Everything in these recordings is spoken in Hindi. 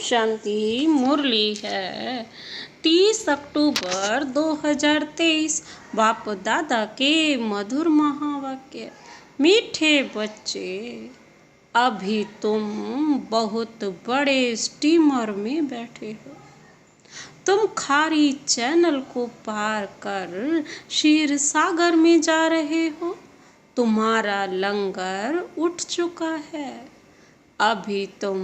शांति मुरली है 30 अक्टूबर 2023। बाप दादा के मधुर महावाक्य। मीठे बच्चे, अभी तुम बहुत बड़े स्टीमर में बैठे हो। तुम खारी चैनल को पार कर क्षीर सागर में जा रहे हो। तुम्हारा लंगर उठ चुका है। अभी तुम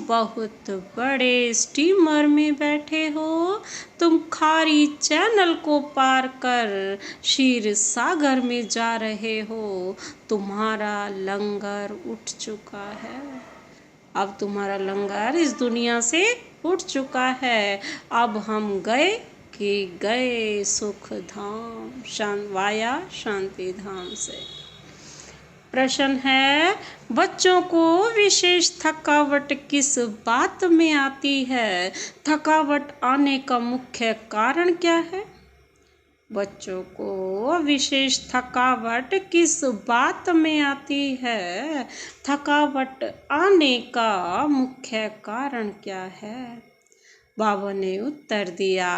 बहुत बड़े स्टीमर में बैठे हो। तुम खारी चैनल को पार कर क्षीर सागर में जा रहे हो। तुम्हारा लंगर उठ चुका है। अब तुम्हारा लंगर इस दुनिया से उठ चुका है। अब हम गए कि गए सुख धाम वाया शांति धाम से। प्रश्न है, बच्चों को विशेष थकावट किस बात में आती है? थकावट आने का मुख्य कारण क्या है? बच्चों को विशेष थकावट किस बात में आती है? थकावट आने का मुख्य कारण क्या है? बाबा ने उत्तर दिया,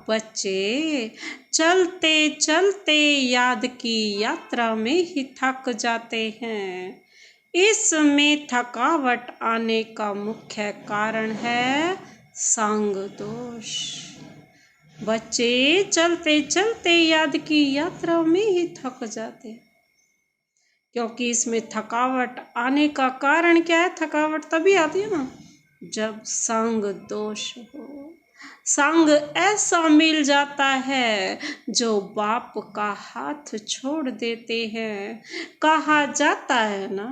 बच्चे चलते चलते याद की यात्रा में ही थक जाते हैं। इसमें थकावट आने का मुख्य कारण है संग दोष। बच्चे चलते चलते याद की यात्रा में ही थक जाते हैं, क्योंकि इसमें थकावट आने का कारण क्या है? थकावट तभी आती है ना जब संग दोष हो। संग ऐसा मिल जाता है जो बाप का हाथ छोड़ देते हैं। कहा जाता है ना,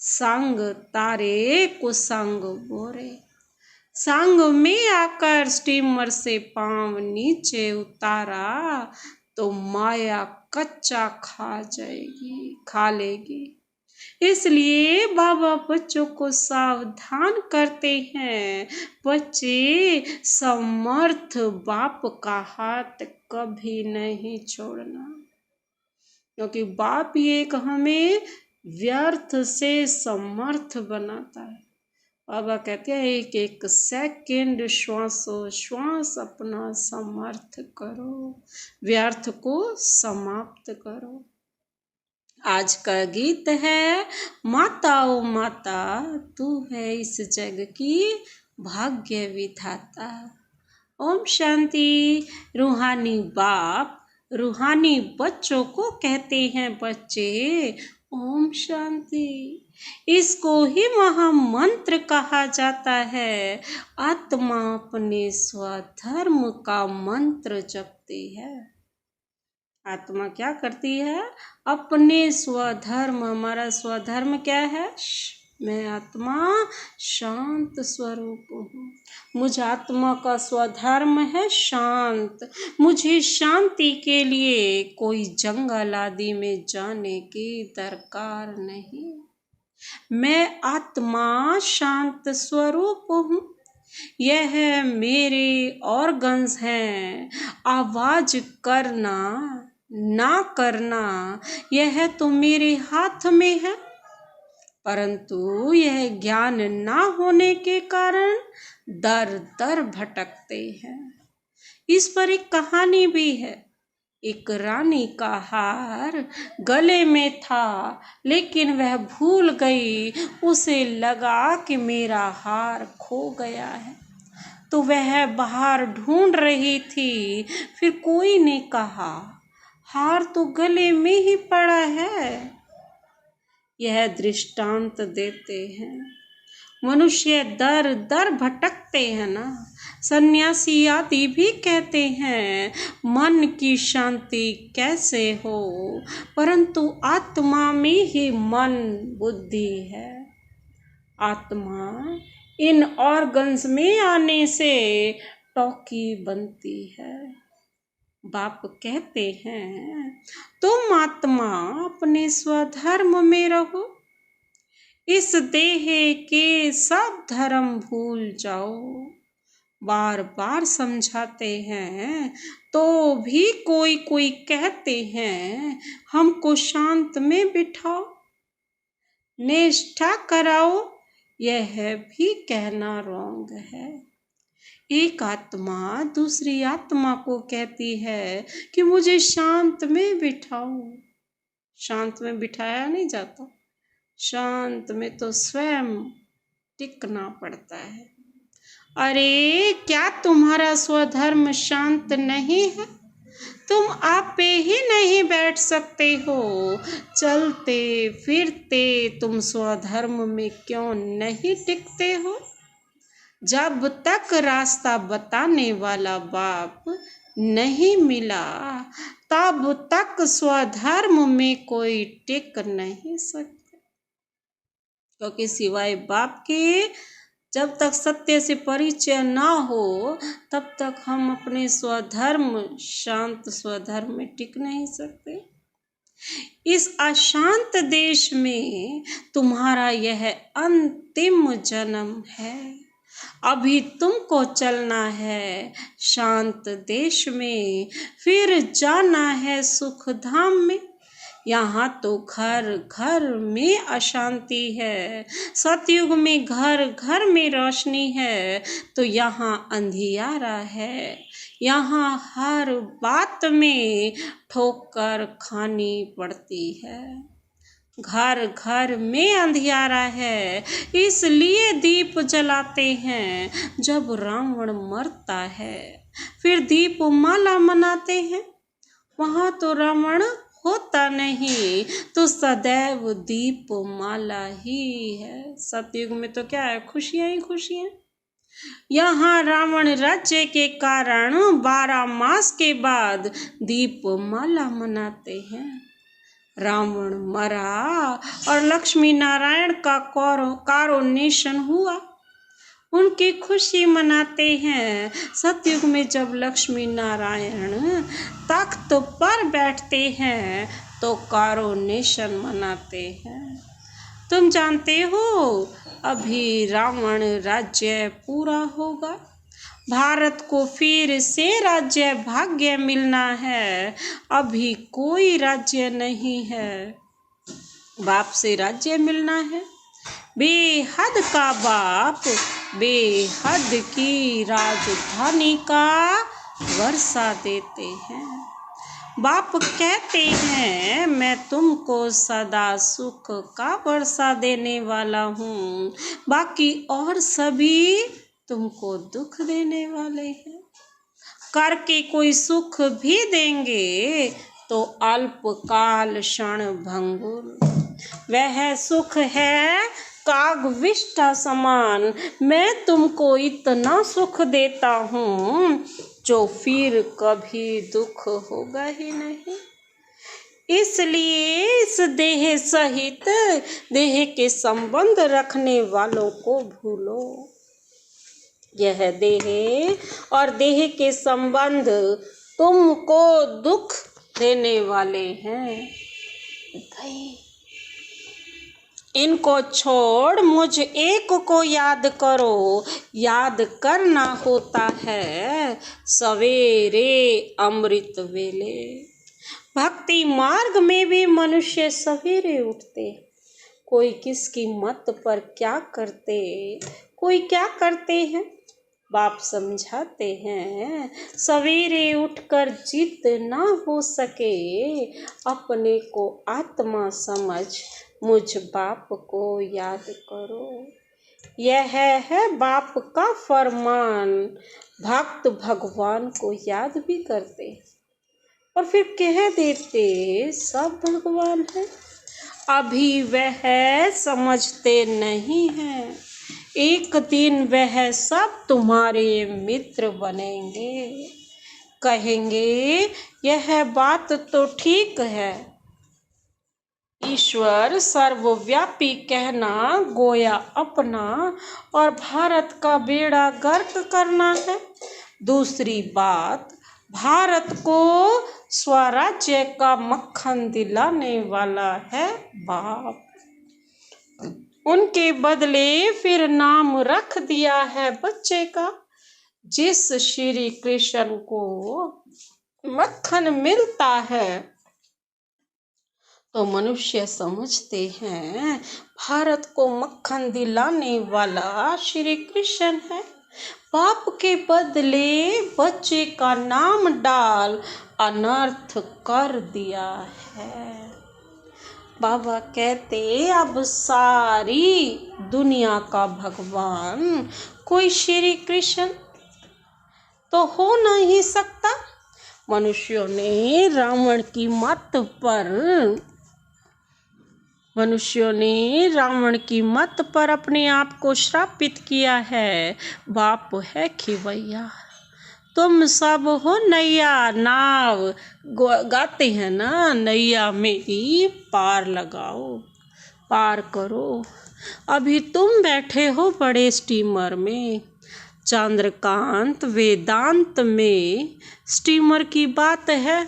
संग तारे को संग बोरे। संग में आकर स्टीमर से पांव नीचे उतारा तो माया कच्चा खा लेगी। इसलिए बाबा बच्चों को सावधान करते हैं। बच्चे समर्थ बाप का हाथ कभी नहीं छोड़ना, क्योंकि बाप ही एक हमें व्यर्थ से समर्थ बनाता है। बाबा कहते हैं, एक एक सेकंड श्वास अपना समर्थ करो, व्यर्थ को समाप्त करो। आज का गीत है, माता ओ माता तू है इस जग की भाग्य विधाता। ओम शांति। रूहानी बाप रूहानी बच्चों को कहते हैं, बच्चे ओम शांति। इसको ही महामंत्र कहा जाता है। आत्मा अपने स्वधर्म का मंत्र जपती है। आत्मा क्या करती है? अपने स्वधर्म। हमारा स्वधर्म क्या है? मैं आत्मा शांत स्वरूप हूँ। मुझ आत्मा का स्वधर्म है शांत। मुझे शांति के लिए कोई जंगल आदि में जाने की दरकार नहीं। मैं आत्मा शांत स्वरूप हूँ। यह मेरे ऑर्गन्स हैं। आवाज करना ना करना यह तो मेरे हाथ में है, परंतु यह ज्ञान ना होने के कारण दर दर भटकते हैं। इस पर एक कहानी भी है। एक रानी का हार गले में था, लेकिन वह भूल गई। उसे लगा कि मेरा हार खो गया है, तो वह बाहर ढूंढ रही थी। फिर कोई ने कहा, हार तो गले में ही पड़ा है। यह दृष्टांत देते हैं। मनुष्य दर दर भटकते हैं ना। सन्यासी आदि भी कहते हैं, मन की शांति कैसे हो, परंतु आत्मा में ही मन बुद्धि है। आत्मा इन ऑर्गन्स में आने से टॉकी बनती है। बाप कहते हैं, तुम आत्मा अपने स्वधर्म में रहो। इस देह के सब धर्म भूल जाओ। बार बार समझाते हैं, तो भी कोई कोई कहते हैं, हमको शांत में बिठाओ, निष्ठा कराओ यह भी कहना रॉन्ग है। एक आत्मा दूसरी आत्मा को कहती है कि मुझे शांत में बिठाओ। शांत में बिठाया नहीं जाता, शांत में तो स्वयं टिकना पड़ता है। अरे क्या तुम्हारा स्वधर्म शांत नहीं है? तुम आप पे ही नहीं बैठ सकते हो। चलते फिरते तुम स्वधर्म में क्यों नहीं टिकते हो? जब तक रास्ता बताने वाला बाप नहीं मिला तब तक स्वधर्म में कोई टिक नहीं सकता, क्योंकि सिवाय बाप के जब तक सत्य से परिचय ना हो तब तक हम अपने स्वधर्म, शांत स्वधर्म में टिक नहीं सकते। इस अशांत देश में तुम्हारा यह अंतिम जन्म है। अभी तुमको चलना है शांत देश में, फिर जाना है सुख धाम में। यहाँ तो घर घर में अशांति है। सतयुग में घर घर में रोशनी है, तो यहाँ अंधियारा है। यहाँ हर बात में ठोकर खानी पड़ती है। घर घर में अंधियारा है, इसलिए दीप जलाते हैं जब रावण मरता है। फिर दीप माला मनाते हैं, वहाँ तो रावण होता नहीं, तो सदैव दीप माला ही है। सतयुग में तो क्या है, खुशियाँ ही खुशियाँ। यहाँ रावण राज्य के कारण 12 मास के बाद दीप माला मनाते हैं। रावण मरा और लक्ष्मी नारायण का कॉरोनेशन हुआ, उनकी खुशी मनाते हैं। सतयुग में जब लक्ष्मी नारायण तख्त पर बैठते हैं तो कॉरोनेशन मनाते हैं। तुम जानते हो अभी रावण राज्य पूरा होगा, भारत को फिर से राज्य भाग्य मिलना है। अभी कोई राज्य नहीं है, बाप से राज्य मिलना है। बेहद का बाप बेहद की राजधानी का वर्षा देते हैं। बाप कहते हैं मैं तुमको सदा सुख का वर्षा देने वाला हूँ, बाकी और सभी तुमको दुख देने वाले हैं। करके कोई सुख भी देंगे तो अल्पकाल क्षण भंगुर, वह सुख है कागविष्ठा समान। मैं तुमको इतना सुख देता हूँ जो फिर कभी दुख होगा ही नहीं। इसलिए इस देह सहित देह के संबंध रखने वालों को भूलो। यह देह और देह के संबंध तुमको दुख देने वाले हैं। इनको छोड़ मुझ एक को याद करो। याद करना होता है सवेरे अमृत वेले। भक्ति मार्ग में भी मनुष्य सवेरे उठते, कोई किसकी मत पर क्या करते, कोई क्या करते हैं। बाप समझाते हैं सवेरे उठकर जितना हो सके अपने को आत्मा समझ मुझ बाप को याद करो। यह है बाप का फरमान। भक्त भगवान को याद भी करते और फिर कह देते सब भगवान है। अभी वह समझते नहीं हैं, एक दिन वह सब तुम्हारे मित्र बनेंगे। कहेंगे यह बात तो ठीक है, ईश्वर सर्वव्यापी कहना गोया अपना और भारत का बेड़ा गर्क करना है। दूसरी बात, भारत को स्वराज्य का मक्खन दिलाने वाला है बाप। उनके बदले फिर नाम रख दिया है बच्चे का। जिस श्री कृष्ण को मक्खन मिलता है तो मनुष्य समझते हैं भारत को मक्खन दिलाने वाला श्री कृष्ण है। पाप के बदले बच्चे का नाम डाल अनर्थ कर दिया है। बाबा कहते अब सारी दुनिया का भगवान कोई श्री कृष्ण तो हो नहीं सकता। मनुष्यों ने रावण की मत पर अपने आप को श्रापित किया है। बाप है खिवैया, तुम सब हो नैया नाव, गाते हैं ना, नैया मेरी पार लगाओ, पार करो। अभी तुम बैठे हो बड़े स्टीमर में, चंद्रकांत वेदांत में स्टीमर की बात है,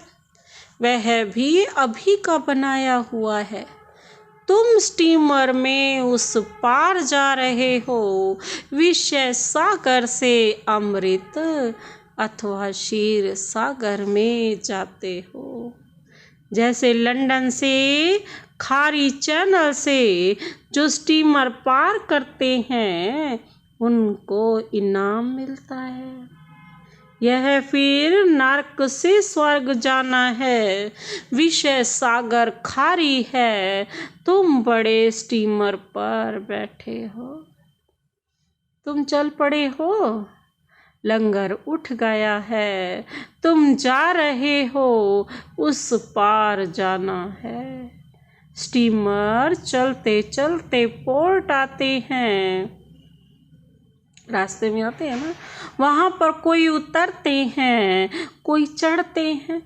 वह भी अभी का बनाया हुआ है। तुम स्टीमर में उस पार जा रहे हो, विषय सागर से अमृत अथवा क्षीर सागर में जाते हो। जैसे लंदन से खारी चैनल से जो स्टीमर पार करते हैं उनको इनाम मिलता है। यह फिर नरक से स्वर्ग जाना है, विषय सागर खारी है, तुम बड़े स्टीमर पर बैठे हो। तुम चल पड़े हो, लंगर उठ गया है, तुम जा रहे हो, उस पार जाना है। स्टीमर चलते चलते पोर्ट आते हैं, रास्ते में आते हैं ना, वहाँ पर कोई उतरते हैं, कोई चढ़ते हैं,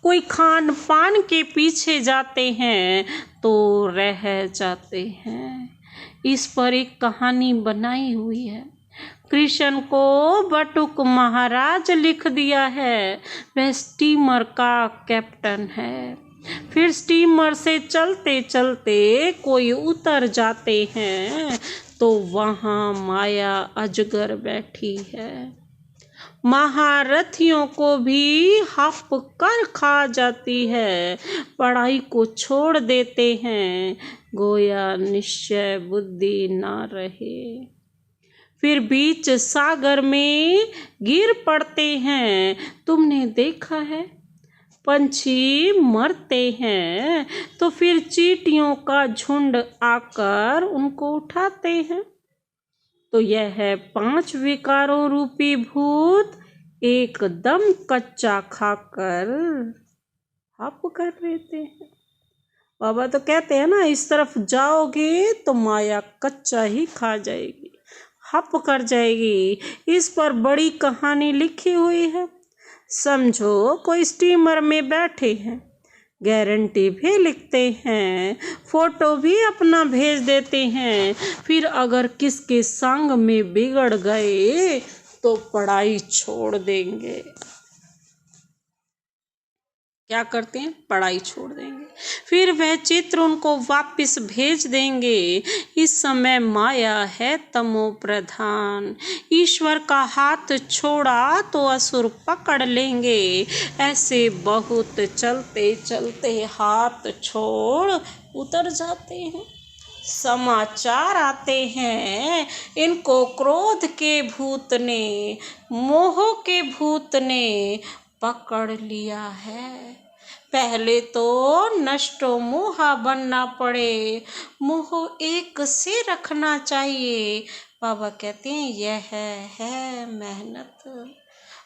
कोई खान पान के पीछे जाते हैं तो रह जाते हैं। इस पर एक कहानी बनाई हुई है। कृष्ण को बटुक महाराज लिख दिया है, वह स्टीमर का कैप्टन है। फिर स्टीमर से चलते चलते कोई उतर जाते हैं तो वहाँ माया अजगर बैठी है, महारथियों को भी हप कर खा जाती है, पढ़ाई को छोड़ देते हैं, गोया निश्चय बुद्धि ना रहे। फिर बीच सागर में गिर पड़ते हैं, तुमने देखा है पंछी मरते हैं तो फिर चींटियों का झुंड आकर उनको उठाते हैं। तो यह है 5 विकारों रूपी भूत एकदम कच्चा खाकर हप कर लेते हैं। बाबा तो कहते हैं ना, इस तरफ जाओगे तो माया कच्चा ही खा जाएगी, हप कर जाएगी। इस पर बड़ी कहानी लिखी हुई है। समझो कोई स्टीमर में बैठे हैं, गारंटी भी लिखते हैं, फोटो भी अपना भेज देते हैं, फिर अगर किसके संग में बिगड़ गए तो पढ़ाई छोड़ देंगे। क्या करते हैं? पढ़ाई छोड़ देंगे, फिर वह चित्र उनको वापस भेज देंगे। इस समय माया है तमो प्रधान, ईश्वर का हाथ छोड़ा तो असुर पकड़ लेंगे। ऐसे बहुत चलते चलते हाथ छोड़ उतर जाते हैं। समाचार आते हैं, इनको क्रोध के भूत ने, मोह के भूत ने पकड़ लिया है। पहले तो नष्टो मोहा बनना पड़े, मोह एक से रखना चाहिए। बाबा कहते हैं यह है मेहनत।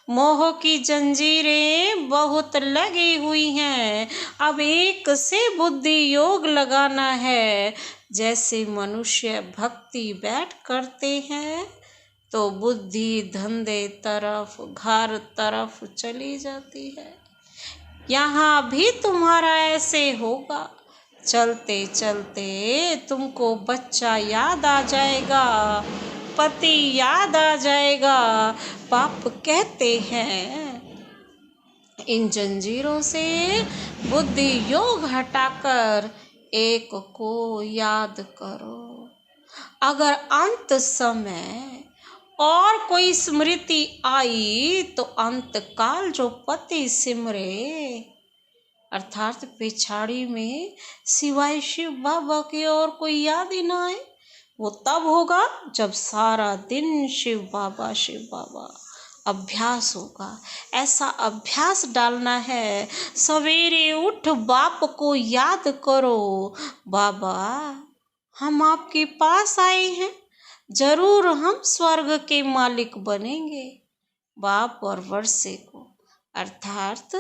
मोह की जंजीरें बहुत लगी हुई हैं, अब एक से बुद्धि योग लगाना है। जैसे मनुष्य भक्ति बैठ करते हैं तो बुद्धि धंधे तरफ, घर तरफ चली जाती है। यहाँ भी तुम्हारा ऐसे होगा, चलते चलते तुमको बच्चा याद आ जाएगा, पति याद आ जाएगा। बाप कहते हैं इन जंजीरों से बुद्धि योग हटाकर एक को याद करो। अगर अंत समय और कोई स्मृति आई तो अंत काल जो पति सिमरे, अर्थात पिछाड़ी में सिवाय शिव बाबा के और कोई याद ही ना आए। वो तब होगा जब सारा दिन शिव बाबा अभ्यास होगा। ऐसा अभ्यास डालना है। सवेरे उठ बाप को याद करो, बाबा हम आपके पास आए हैं, जरूर हम स्वर्ग के मालिक बनेंगे। बाप और वर्षे को अर्थात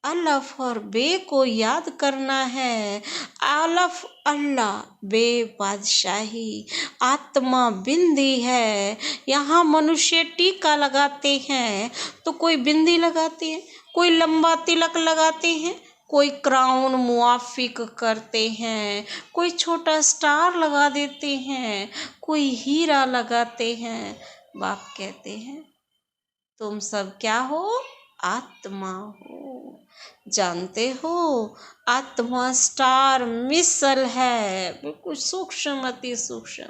अलफ और बे को याद करना है। अलफ अल्लाह, बे बादशाही, आत्मा बिंदी है। यहाँ मनुष्य टीका लगाते हैं तो कोई बिंदी लगाते हैं, कोई लंबा तिलक लगाते हैं, कोई क्राउन मुआफिक करते हैं, कोई छोटा स्टार लगा देते हैं, कोई हीरा लगाते हैं। बाप कहते हैं तुम सब क्या हो? आत्मा हो। जानते हो आत्मा स्टार मिसल है, बिल्कुल सूक्ष्म, अति सूक्ष्म।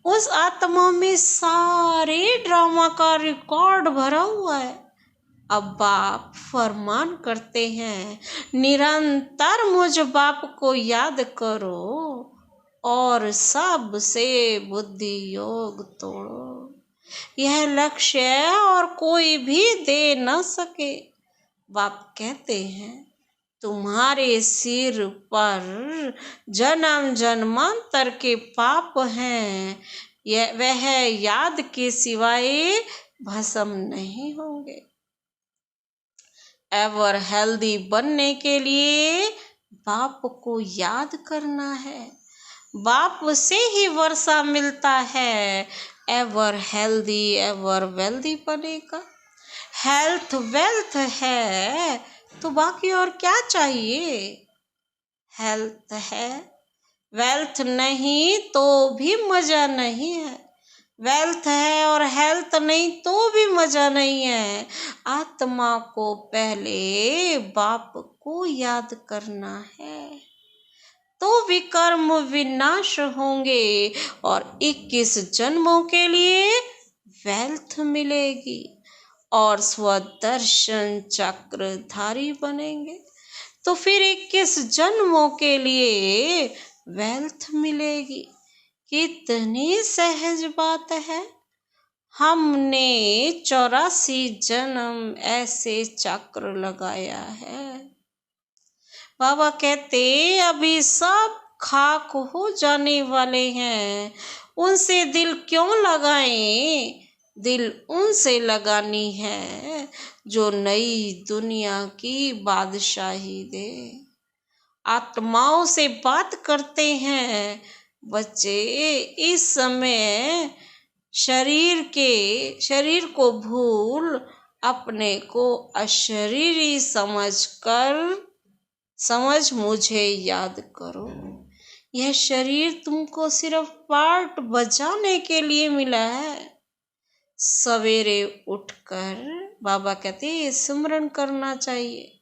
उस आत्मा में सारे ड्रामा का रिकॉर्ड भरा हुआ है। अब बाप फरमान करते हैं निरंतर मुझ बाप को याद करो और सबसे बुद्धि योग तोड़ो। यह लक्ष्य है और कोई भी दे न सके। बाप कहते हैं तुम्हारे सिर पर जन्म जन्मांतर के पाप हैं, वह याद के सिवाय भस्म नहीं होंगे। एवर हेल्दी बनने के लिए बाप को याद करना है। बाप से ही वर्षा मिलता है। एवर हेल्दी एवर वेल्दी बनेगा। हेल्थ वेल्थ है तो बाकी और क्या चाहिए। हेल्थ है, वेल्थ नहीं तो भी मजा नहीं है। वेल्थ है और हेल्थ नहीं तो भी मजा नहीं है। आत्मा को पहले बाप को याद करना है तो विकर्म विनाश होंगे और 21 जन्मों के लिए वेल्थ मिलेगी और स्वदर्शन चक्रधारी बनेंगे तो फिर 21 जन्मों के लिए वेल्थ मिलेगी। कितनी सहज बात है। हमने 84 जन्म ऐसे चक्र लगाया है। बाबा कहते अभी सब खाक हो जाने वाले हैं, उनसे दिल क्यों लगाएं। दिल उनसे लगानी है जो नई दुनिया की बादशाही दे। आत्माओं से बात करते हैं बच्चे। इस समय शरीर को भूल अपने को अशरीरी समझ मुझे याद करो। यह शरीर तुमको सिर्फ पार्ट बजाने के लिए मिला है। सवेरे उठकर बाबा कहते हैं स्मरण करना चाहिए।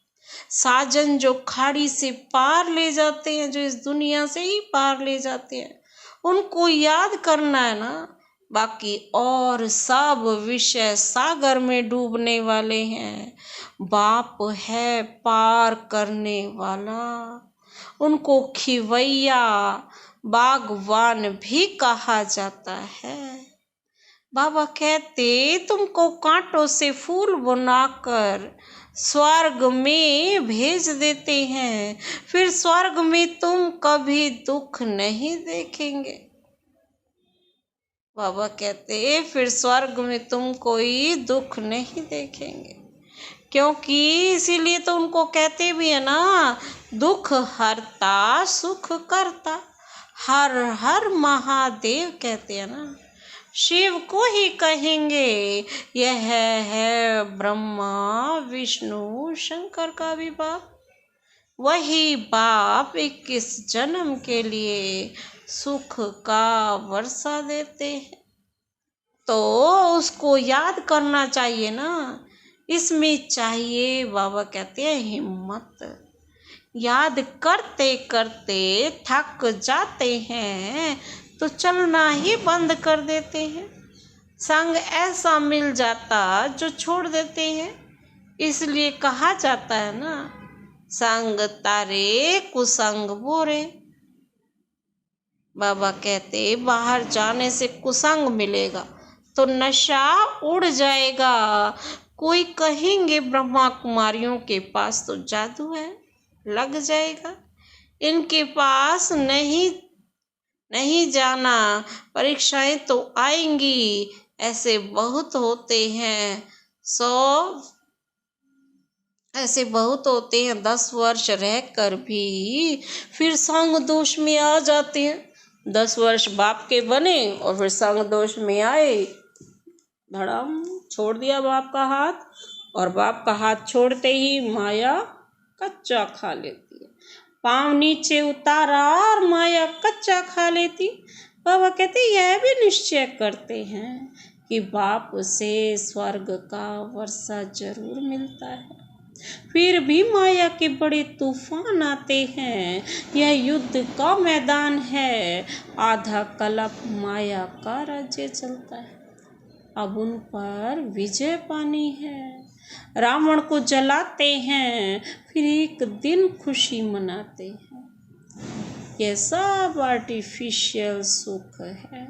साजन जो खाड़ी से पार ले जाते हैं, जो इस दुनिया से ही पार ले जाते हैं, उनको याद करना है ना। बाकी और सब विषय सागर में डूबने वाले हैं। बाप है पार करने वाला। उनको खिवैया बागवान भी कहा जाता है। बाबा कहते तुमको कांटों से फूल बनाकर स्वर्ग में भेज देते हैं, फिर स्वर्ग में तुम कभी दुख नहीं देखेंगे। बाबा कहते फिर स्वर्ग में तुम कोई दुख नहीं देखेंगे, क्योंकि इसीलिए तो उनको कहते भी है ना दुख हरता सुख करता। हर हर महादेव कहते हैं ना, शिव को ही कहेंगे। यह है ब्रह्मा विष्णु शंकर का भी बाप। वही बाप 21 जन्म के लिए सुख का वर्षा देते हैं, तो उसको याद करना चाहिए ना। इसमें चाहिए बाबा कहते हैं हिम्मत। याद करते करते थक जाते हैं तो चलना ही बंद कर देते हैं। संग ऐसा मिल जाता जो छोड़ देते हैं। इसलिए कहा जाता है ना संग तारे कुसंग बोरे। बाबा कहते बाहर जाने से कुसंग मिलेगा तो नशा उड़ जाएगा। कोई कहेंगे ब्रह्मा कुमारियों के पास तो जादू है, लग जाएगा। इनके पास नहीं जाना, परीक्षाएं तो आएंगी। ऐसे बहुत होते हैं 10 वर्ष रहकर भी फिर संग दोष में आ जाते हैं। 10 वर्ष बाप के बने और फिर संग दोष में आए, धड़म छोड़ दिया बाप का हाथ, और बाप का हाथ छोड़ते ही माया कच्चा खा लेती है। पाँव नीचे उतारा और माया कच्चा खा लेती। बाबा कहते यह भी निश्चय करते हैं कि बाप से स्वर्ग का वर्षा जरूर मिलता है, फिर भी माया के बड़े तूफान आते हैं। यह युद्ध का मैदान है, आधा कल्प माया का राज्य चलता है। अब उन पर विजय पानी है। रावण को जलाते हैं, फिर एक दिन खुशी मनाते हैं। यह सब आर्टिफिशियल सुख है।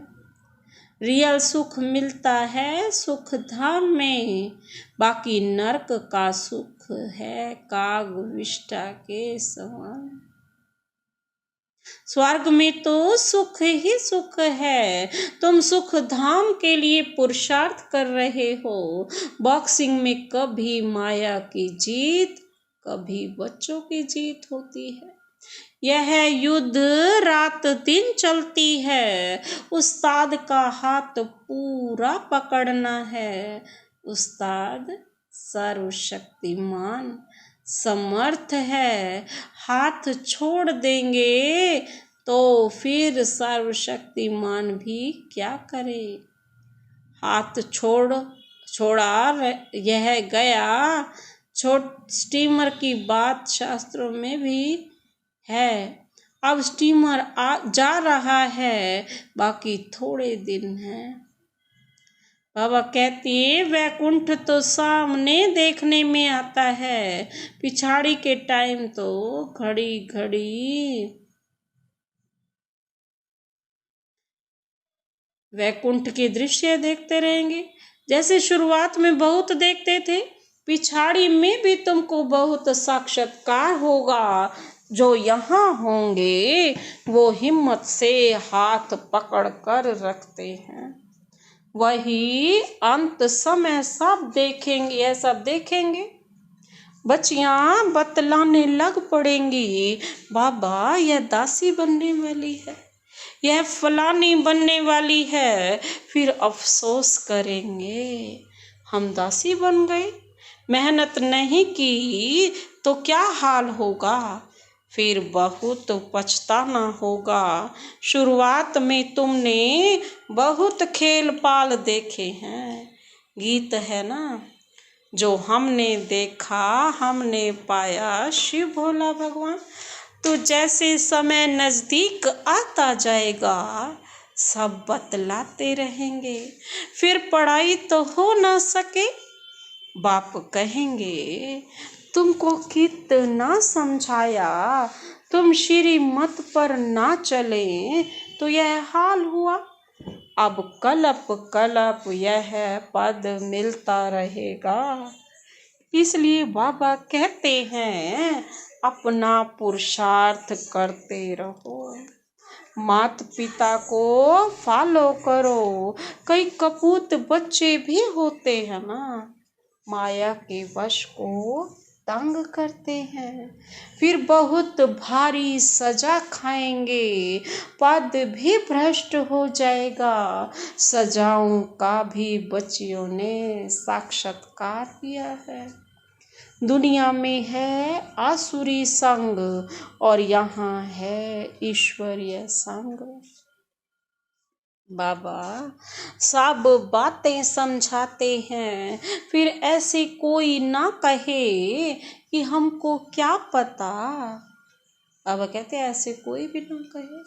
रियल सुख मिलता है सुख धाम में, बाकी नरक का सुख है काग विष्ठा के समान। स्वर्ग में तो सुख ही सुख है। तुम सुख धाम के लिए पुरुषार्थ कर रहे हो। बॉक्सिंग में कभी माया की जीत, कभी बच्चों की जीत होती है। यह युद्ध रात दिन चलती है। उस्ताद का हाथ पूरा पकड़ना है। उस्ताद सर्वशक्तिमान समर्थ है। हाथ छोड़ देंगे तो फिर सर्वशक्तिमान भी क्या करे। हाथ छोड़ा यह गया। स्टीमर की बात शास्त्रों में भी है। अब स्टीमर जा रहा है, बाकी थोड़े दिन हैं। बाबा कहते वैकुंठ तो सामने देखने में आता है, पिछाड़ी के टाइम तो घड़ी घड़ी वैकुंठ के दृश्य देखते रहेंगे। जैसे शुरुआत में बहुत देखते थे, पिछाड़ी में भी तुमको बहुत साक्षात्कार होगा। जो यहाँ होंगे वो हिम्मत से हाथ पकड़ कर रखते हैं, वही अंत समय सब देखेंगे। यह सब देखेंगे। बच्चियां बतलाने लग पड़ेंगी, बाबा यह दासी बनने वाली है, यह फलानी बनने वाली है। फिर अफसोस करेंगे हम दासी बन गए, मेहनत नहीं की तो क्या हाल होगा। फिर बहुत पछताना होगा। शुरुआत में तुमने बहुत खेल पाल देखे हैं। गीत है ना, जो हमने देखा हमने पाया शिव भोला भगवान। तो जैसे समय नजदीक आता जाएगा सब बतलाते रहेंगे। फिर पढ़ाई तो हो ना सके, बाप कहेंगे तुमको कितना समझाया, तुम श्रीमत पर ना चले तो यह हाल हुआ। अब कल्प कल्प यह पद मिलता रहेगा। इसलिए बाबा कहते हैं अपना पुरुषार्थ करते रहो, माता पिता को फॉलो करो। कई कपूत बच्चे भी होते हैं ना, माया के वश को तंग करते हैं, फिर बहुत भारी सजा खाएंगे। पद भी भ्रष्ट हो जाएगा। सजाओं का भी बच्चियों ने साक्षात्कार किया है। दुनिया में है आसुरी संग और यहाँ है ईश्वरीय संग। बाबा सब बातें समझाते हैं, फिर ऐसे कोई ना कहे कि हमको क्या पता। बाबा कहते हैं ऐसे कोई भी ना कहे।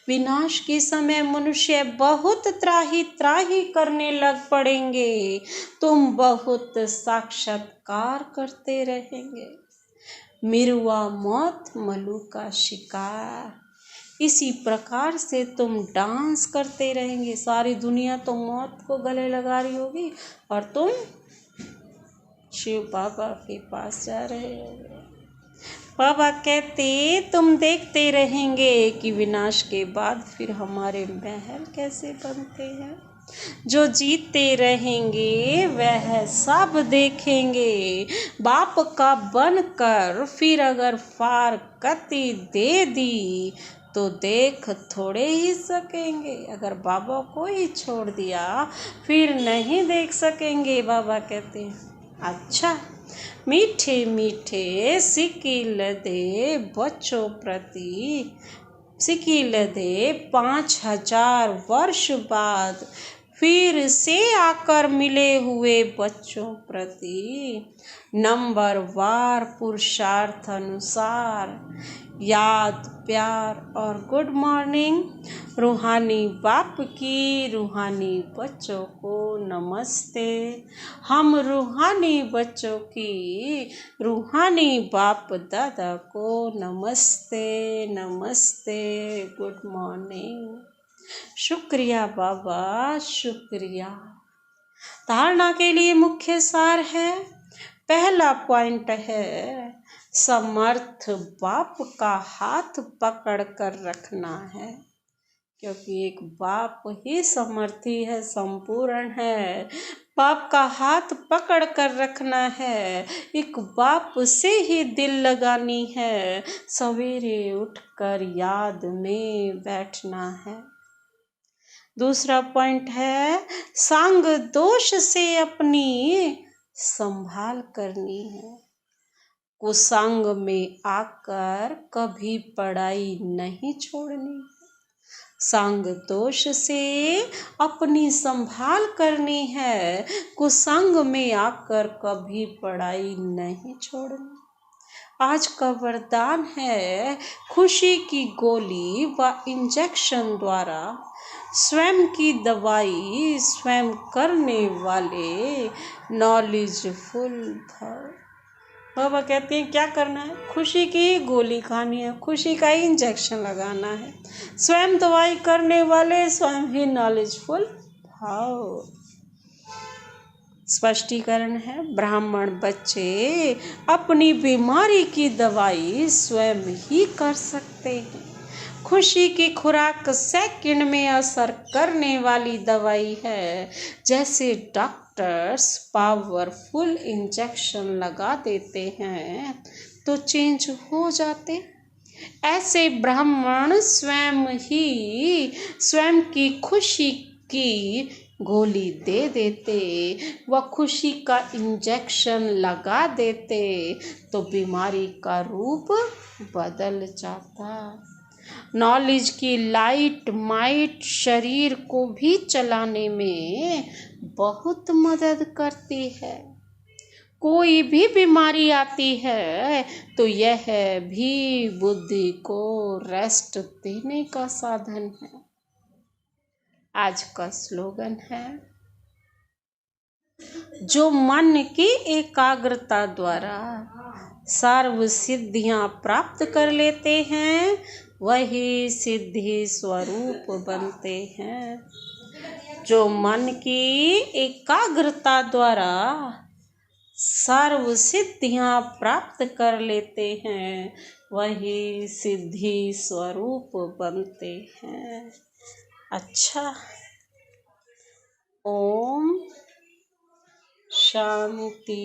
विनाश के समय मनुष्य बहुत त्राही त्राही करने लग पड़ेंगे। तुम बहुत साक्षात्कार करते रहेंगे। मिरुआ मौत मलू का शिकार। इसी प्रकार से तुम डांस करते रहेंगे। सारी दुनिया तो मौत को गले लगा रही होगी और तुम शिव बाबा के पास जा रहे होगे। बाबा कहते तुम देखते रहेंगे कि विनाश के बाद फिर हमारे महल कैसे बनते हैं। जो जीते रहेंगे वह सब देखेंगे। बाप का बनकर फिर अगर फारकती दे दी तो देख थोड़े ही सकेंगे। अगर बाबा को ही छोड़ दिया फिर नहीं देख सकेंगे। बाबा कहते हैं अच्छा मीठे मीठे सिकिल दे बच्चों प्रति, सिकिल दे 5000 वर्ष बाद फिर से आकर मिले हुए बच्चों प्रति नंबरवार पुरुषार्थ अनुसार याद प्यार और गुड मॉर्निंग। रूहानी बाप की रूहानी बच्चों को नमस्ते। हम रूहानी बच्चों की रूहानी बाप दादा को नमस्ते नमस्ते गुड मॉर्निंग। शुक्रिया बाबा शुक्रिया। धारणा के लिए मुख्य सार है। पहला पॉइंट है समर्थ बाप का हाथ पकड़ कर रखना है, क्योंकि एक बाप ही समर्थी है, संपूर्ण है। बाप का हाथ पकड़ कर रखना है। एक बाप से ही दिल लगानी है। सवेरे उठकर याद में बैठना है। दूसरा पॉइंट है संग दोष से अपनी संभाल करनी है। कुसंग में आकर कभी पढ़ाई नहीं छोड़नी। संग दोष से अपनी संभाल करनी है। कुसंग में आकर कभी पढ़ाई नहीं छोड़नी। आज का वरदान है खुशी की गोली व इंजेक्शन द्वारा स्वयं की दवाई स्वयं करने वाले नॉलेजफुल भव। बाबा कहते हैं क्या करना है, खुशी की गोली खानी है, खुशी का ही इंजेक्शन लगाना है। स्वयं दवाई करने वाले स्वयं ही नॉलेजफुल भाव। स्पष्टीकरण है ब्राह्मण बच्चे अपनी बीमारी की दवाई स्वयं ही कर सकते हैं। खुशी की खुराक सेकंड में असर करने वाली दवाई है। जैसे डॉक्टर्स पावरफुल इंजेक्शन लगा देते हैं तो चेंज हो जाते, ऐसे ब्राह्मण स्वयं ही स्वयं की खुशी की गोली दे देते व खुशी का इंजेक्शन लगा देते तो बीमारी का रूप बदल जाता। नॉलेज की लाइट माइट शरीर को भी चलाने में बहुत मदद करती है। कोई भी बीमारी आती है तो यह भी बुद्धि को रेस्ट देने का साधन है। आज का स्लोगन है जो मन की एकाग्रता द्वारा सर्व सिद्धियां प्राप्त कर लेते हैं वही सिद्धि स्वरूप बनते हैं। जो मन की एकाग्रता द्वारा सर्व सिद्धियां प्राप्त कर लेते हैं वही सिद्धि स्वरूप बनते हैं। अच्छा, ओम शांति।